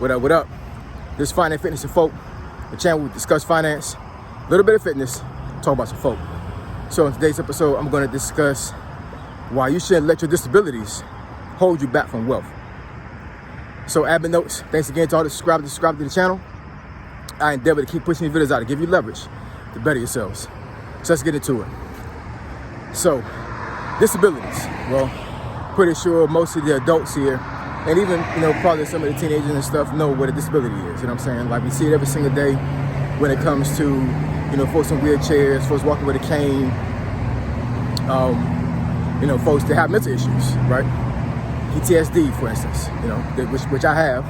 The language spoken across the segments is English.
What up, what up? This is Finance, Fitness, and Folk, the channel where we discuss finance, a little bit of fitness, talk about some folk. So in today's episode, I'm going to discuss why you shouldn't let your disabilities hold you back from wealth. So admin notes, thanks again to all the subscribers to the channel. I endeavor to keep pushing these videos out to give you leverage to better yourselves. So let's get into it. So, disabilities. Well, pretty sure most of the adults here, and even, probably some of the teenagers and stuff know what a disability is, you know what I'm saying? Like, we see it every single day when it comes to, folks in wheelchairs, folks walking with a cane, folks that have mental issues, right? PTSD, for instance, which I have,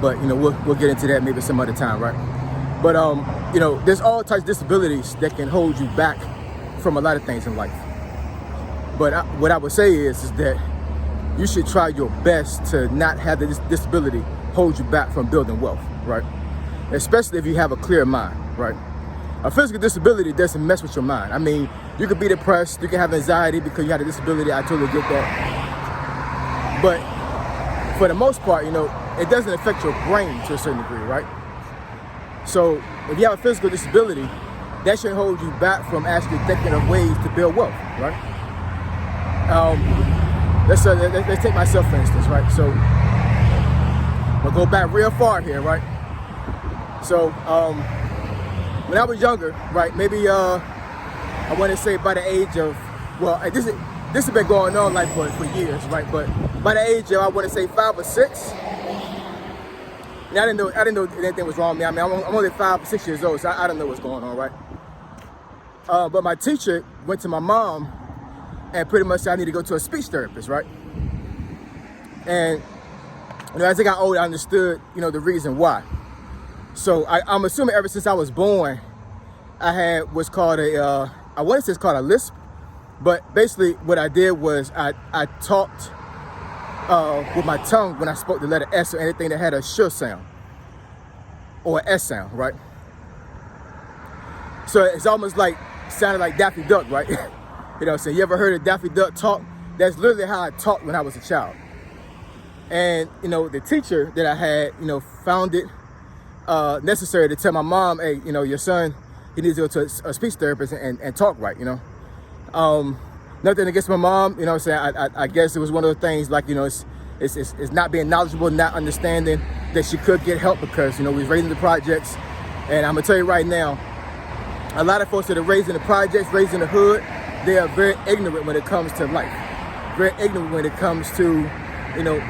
but, we'll get into that maybe some other time, right? But, there's all types of disabilities that can hold you back from a lot of things in life. But what I would say is that you should try your best to not have this disability hold you back from building wealth, right? Especially if you have a clear mind, right? A physical disability doesn't mess with your mind. I mean, you could be depressed, you can have anxiety because you have a disability. I totally get that. But for the most part, it doesn't affect your brain to a certain degree, right? So if you have a physical disability, that should hold you back from actually thinking of ways to build wealth, right? Let's take myself, for instance, right? So we'll go back real far here, right? So when I was younger, right, maybe I want to say by the age of, well, this has been going on like for years, right? But by the age of, I want to say 5 or 6. And I didn't know anything was wrong with me. I mean, I'm only 5 or 6 years old, so I don't know what's going on, right? But my teacher went to my mom and pretty much said I need to go to a speech therapist, right? And as I got older, I understood, the reason why. So I'm assuming ever since I was born, I had what's called I want to say it's called a lisp, but basically what I did was I talked with my tongue when I spoke the letter S or anything that had a sh sound or an S sound, right? So it's almost like sounded like Daffy Duck, right? So you ever heard of Daffy Duck talk? That's literally how I talked when I was a child. And, the teacher that I had, found it necessary to tell my mom, hey, your son, he needs to go to a speech therapist and talk right, Nothing against my mom, I guess it was one of those things like, it's not being knowledgeable, not understanding that she could get help because, we was raising the projects. And I'm going to tell you right now, a lot of folks that are raised in the projects, raised in the hood, they are very ignorant when it comes to life. Very ignorant when it comes to,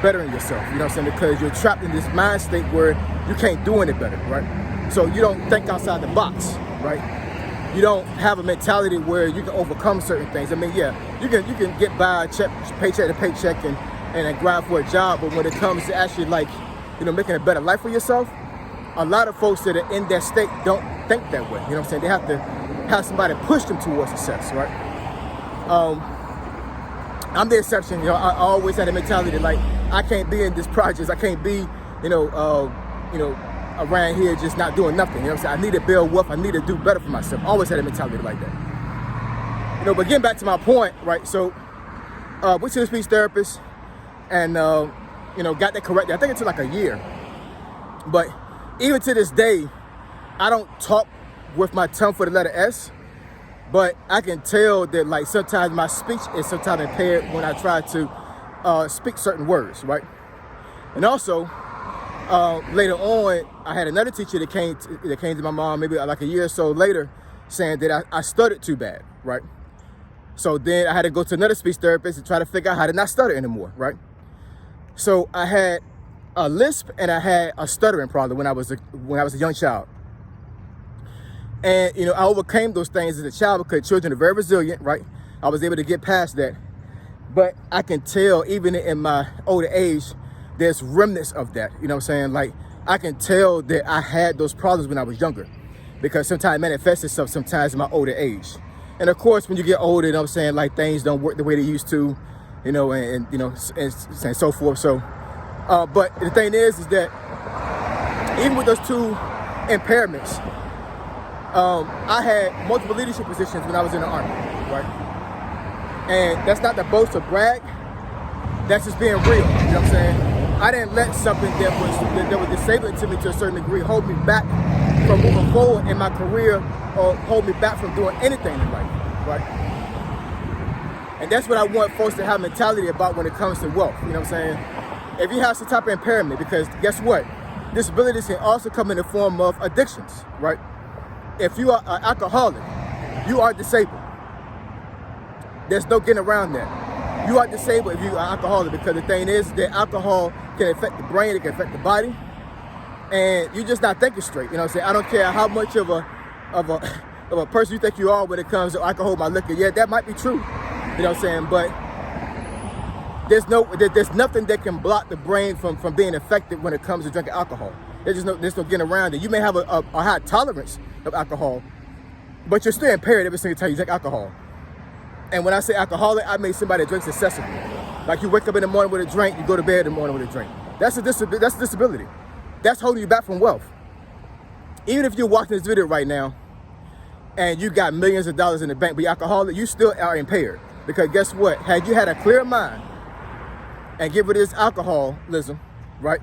bettering yourself. Because you're trapped in this mind state where you can't do any better, right? So you don't think outside the box, right? You don't have a mentality where you can overcome certain things. I mean, yeah, you can get by paycheck to paycheck and grind for a job, but when it comes to actually making a better life for yourself, a lot of folks that are in that state don't think that way. They have to have somebody push them towards success, right? I'm the exception. I always had a mentality that I can't be in this project. I can't be, around here just not doing nothing. I need to build wealth. I need to do better for myself. Always had a mentality like that. But getting back to my point, right? So, went to the speech therapist and, got that corrected. I think it took like a year. But even to this day, I don't talk with my tongue for the letter S. But I can tell that sometimes my speech is sometimes impaired when I try to speak certain words, right? And also, later on, I had another teacher that came to my mom maybe like a year or so later saying that I stuttered too bad, right? So then I had to go to another speech therapist and try to figure out how to not stutter anymore, right? So I had a lisp and I had a stuttering problem when I was a young child. And, I overcame those things as a child because children are very resilient, right? I was able to get past that. But I can tell even in my older age, there's remnants of that. I can tell that I had those problems when I was younger because sometimes it manifests itself sometimes in my older age. And of course, when you get older, things don't work the way they used to, and so forth. So, but the thing is that even with those two impairments, I had multiple leadership positions when I was in the Army, right? And that's not to boast or brag. That's just being real, you know what I'm saying? I didn't let something that was disabling to me to a certain degree hold me back from moving forward in my career or hold me back from doing anything in life, right? And that's what I want folks to have mentality about when it comes to wealth, you know what I'm saying? If you have some type of impairment, because guess what? Disabilities can also come in the form of addictions, right? If you are an alcoholic, you are disabled. There's no getting around that. You are disabled if you are alcoholic, because the thing is that alcohol can affect the brain, it can affect the body, and you're just not thinking straight. You know what I'm saying? I don't care how much of a person you think you are when it comes to alcohol, my liquor. Yeah, that might be true. You know what I'm saying? But there's nothing that can block the brain from being affected when it comes to drinking alcohol. There's no getting around it. You may have a high tolerance of alcohol, but you're still impaired every single time you drink alcohol. And when I say alcoholic, I mean somebody that drinks excessively. Like you wake up in the morning with a drink, you go to bed in the morning with a drink. That's a disability. That's holding you back from wealth. Even if you're watching this video right now and you got millions of dollars in the bank, but you're alcoholic, you still are impaired. Because guess what? Had you had a clear mind and get rid of this alcoholism, right?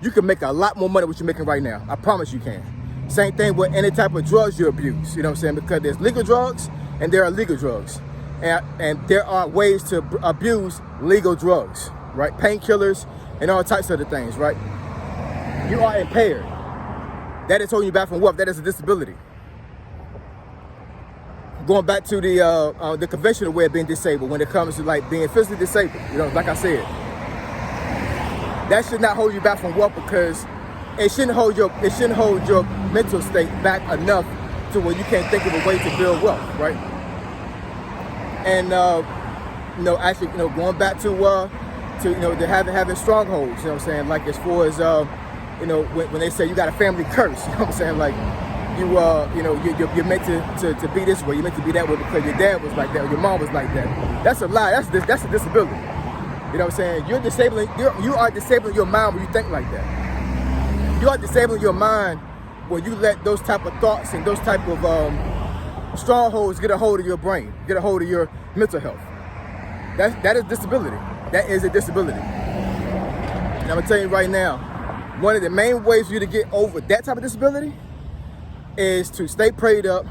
You can make a lot more money than what you're making right now. I promise you can. Same thing with any type of drugs you abuse. You know what I'm saying? Because there's legal drugs and there are illegal drugs. And there are ways to abuse legal drugs, right? Painkillers and all types of other things, right? You are impaired. That is holding you back from wealth. That is a disability. Going back to the conventional way of being disabled, when it comes to like being physically disabled, you know, like I said, that should not hold you back from wealth, because it shouldn't hold your mental state back enough to where you can't think of a way to build wealth, right? And actually, going back to having strongholds, you know what I'm saying? Like as far as when they say you got a family curse, you know what I'm saying? Like you're meant to be this way, you're meant to be that way because your dad was like that or your mom was like that. That's a lie. That's a disability. You know what I'm saying? You are disabling your mind when you think like that. You are disabling your mind when you let those type of thoughts and those type of strongholds get a hold of your brain, get a hold of your mental health. That is disability. That is a disability. And I'm gonna tell you right now, one of the main ways for you to get over that type of disability is to stay prayed up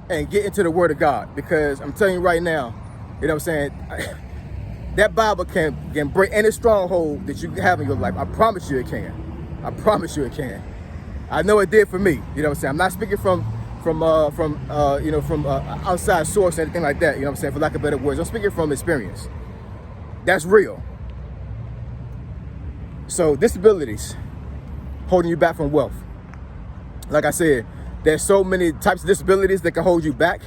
and get into the Word of God. Because I'm telling you right now, you know what I'm saying, that Bible can break any stronghold that you have in your life. I promise you it can. I promise you it can. I know it did for me. You know what I'm saying? I'm not speaking from outside source or anything like that. You know what I'm saying? For lack of better words, I'm speaking from experience. That's real. So disabilities holding you back from wealth. Like I said, there's so many types of disabilities that can hold you back.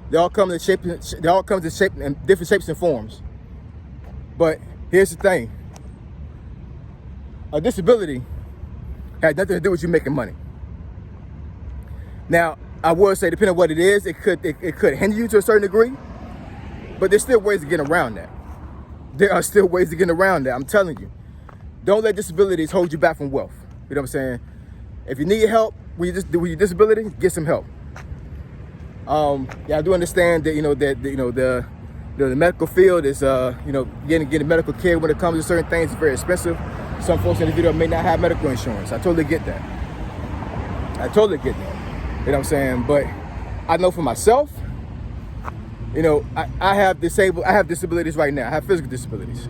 They all come in different shapes and forms. But here's the thing: a disability has nothing to do with you making money. Now, I will say, depending on what it is, it could hinder you to a certain degree, but there's still ways to get around that. There are still ways to get around that. I'm telling you, don't let disabilities hold you back from wealth. You know what I'm saying? If you need help with your disability, get some help. I do understand that the medical field is getting medical care when it comes to certain things is very expensive. Some folks in the video may not have medical insurance. I totally get that. You know what I'm saying? But I know for myself, I have disabilities right now. I have physical disabilities.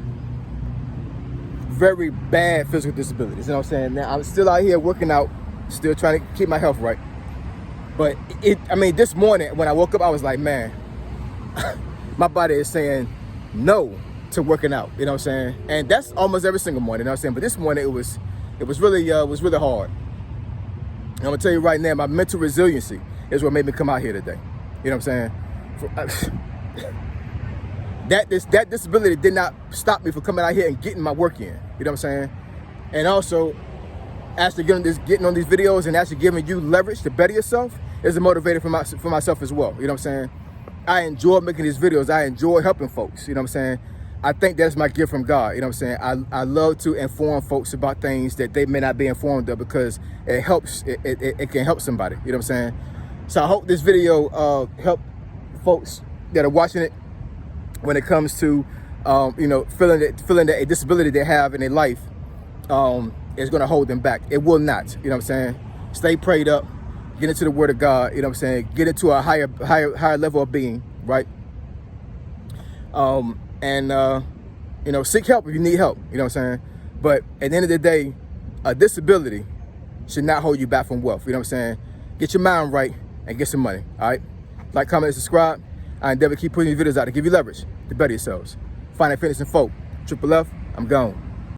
Very bad physical disabilities. You know what I'm saying? Now I'm still out here working out, still trying to keep my health right. But this morning when I woke up, I was like, man, my body is saying no to working out. You know what I'm saying? And that's almost every single morning. You know what I'm saying? But this morning it was really hard. I'm gonna tell you right now, my mental resiliency is what made me come out here today. You know what I'm saying? That disability did not stop me from coming out here and getting my work in. You know what I'm saying? And also, actually getting on these videos and actually giving you leverage to better yourself is a motivator for myself as well. You know what I'm saying? I enjoy making these videos. I enjoy helping folks. You know what I'm saying? I think that's my gift from God. You know what I'm saying? I love to inform folks about things that they may not be informed of, because it helps. It can help somebody. You know what I'm saying? So I hope this video help folks that are watching it when it comes to feeling that a disability they have in their life is going to hold them back. It will not. You know what I'm saying? Stay prayed up. Get into the Word of God. You know what I'm saying? Get into a higher level of being, right? Seek help if you need help. You know what I'm saying? But at the end of the day, a disability should not hold you back from wealth. You know what I'm saying? Get your mind right and get some money. All right? Like, comment, and subscribe. I endeavor to keep putting these videos out to give you leverage to better yourselves. Find Fitness and Folk. Triple F, I'm gone.